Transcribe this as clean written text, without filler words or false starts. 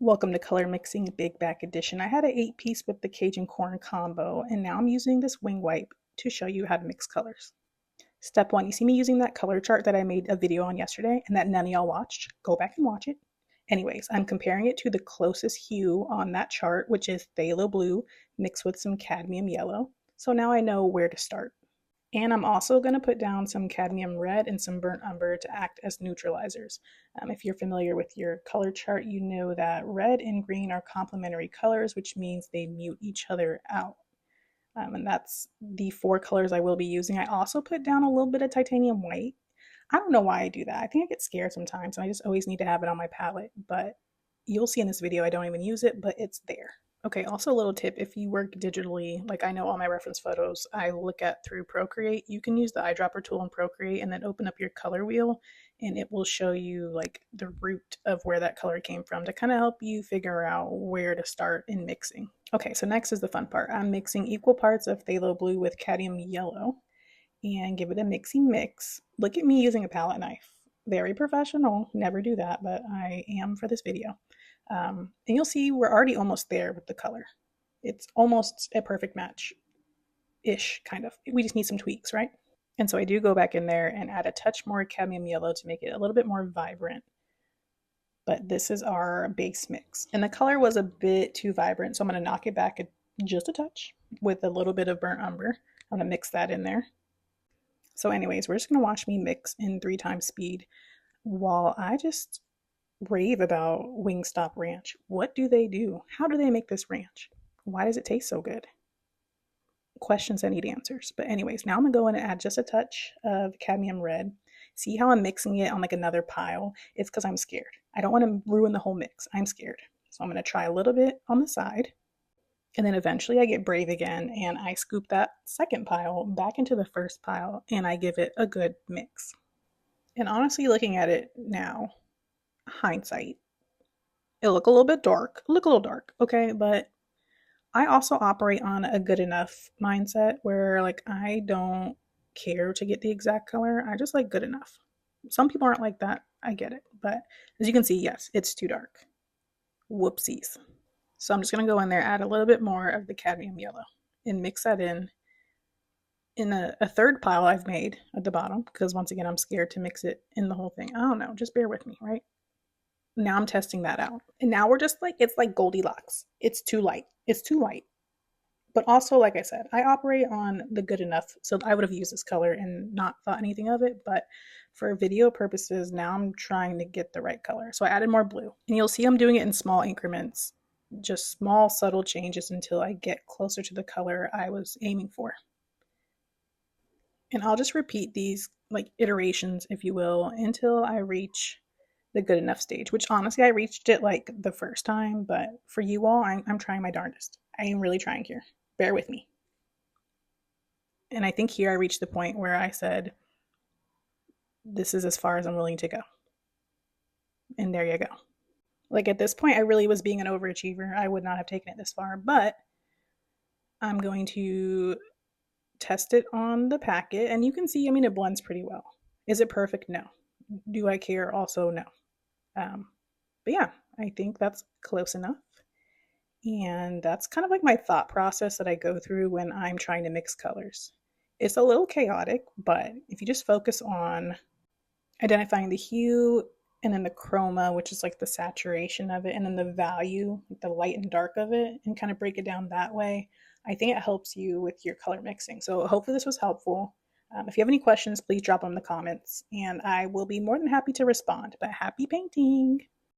Welcome to Color Mixing Big Back Edition. I had an 8-piece with the Cajun corn combo, and now I'm using this wing wipe to show you how to mix colors. Step 1, you see me using that color chart that I made a video on yesterday and that none of y'all watched. Go back and watch it. Anyways, I'm comparing it to the closest hue on that chart, which is phthalo blue mixed with some cadmium yellow. So now I know where to start. And I'm also going to put down some cadmium red and some burnt umber to act as neutralizers. If you're familiar with your color chart, you know that red and green are complementary colors, which means they mute each other out. And that's the 4 colors I will be using. I also put down a little bit of titanium white. I don't know why I do that. I think I get scared sometimes, and I just always need to have it on my palette. But you'll see in this video I don't even use it, but it's there. Okay, also a little tip, if you work digitally, like I know all my reference photos I look at through Procreate, you can use the eyedropper tool in Procreate and then open up your color wheel and it will show you like the root of where that color came from to kind of help you figure out where to start in mixing. Okay, so next is the fun part. I'm mixing equal parts of phthalo blue with cadmium yellow and give it a mixy mix. Look at me using a palette knife. Very professional, never do that, but I am for this video. And you'll see we're already almost there with the color. It's almost a perfect match-ish, kind of. We just need some tweaks, right? And so I do go back in there and add a touch more cadmium yellow to make it a little bit more vibrant. But this is our base mix. And the color was a bit too vibrant, so I'm going to knock it back just a touch with a little bit of burnt umber. I'm going to mix that in there. So anyways, we're just going to watch me mix in 3 times speed while I just rave about Wingstop Ranch. What do they do? How do they make this ranch? Why does it taste so good? Questions that need answers. But anyways, now I'm gonna go in and add just a touch of cadmium red. See how I'm mixing it on like another pile? It's because I'm scared. I don't want to ruin the whole mix. I'm scared. So I'm gonna try a little bit on the side. And then eventually I get brave again and I scoop that second pile back into the first pile and I give it a good mix. And honestly, looking at it now, hindsight, it look a little bit dark, okay, but I also operate on a good enough mindset where like I don't care to get the exact color. I just like good enough. Some people aren't like that. I get it. But as you can see, yes, it's too dark. Whoopsies. So I'm just going to go in there, add a little bit more of the cadmium yellow and mix that in a third pile I've made at the bottom because once again, I'm scared to mix it in the whole thing. I don't know. Just bear with me, right? Now I'm testing that out. And now we're just like, it's like Goldilocks. It's too light. It's too light. But also, like I said, I operate on the good enough. So I would have used this color and not thought anything of it. But for video purposes, now I'm trying to get the right color. So I added more blue. And you'll see I'm doing it in small increments. Just small, subtle changes until I get closer to the color I was aiming for. And I'll just repeat these like iterations, if you will, until I reach the good enough stage, which honestly I reached it like the first time, but for you all, I'm trying my darndest. I am really trying here. Bear with me. And I think here I reached the point where I said, this is as far as I'm willing to go. And there you go. Like at this point, I really was being an overachiever. I would not have taken it this far, but I'm going to test it on the packet. And you can see, I mean, it blends pretty well. Is it perfect? No. Do I care? Also, no. But yeah, I think that's close enough. And that's kind of like my thought process that I go through when I'm trying to mix colors. It's a little chaotic, but if you just focus on identifying the hue and then the chroma, which is like the saturation of it, and then the value, like the light and dark of it, and kind of break it down that way, I think it helps you with your color mixing. So hopefully this was helpful. If you have any questions, please drop them in the comments, and I will be more than happy to respond. But happy painting!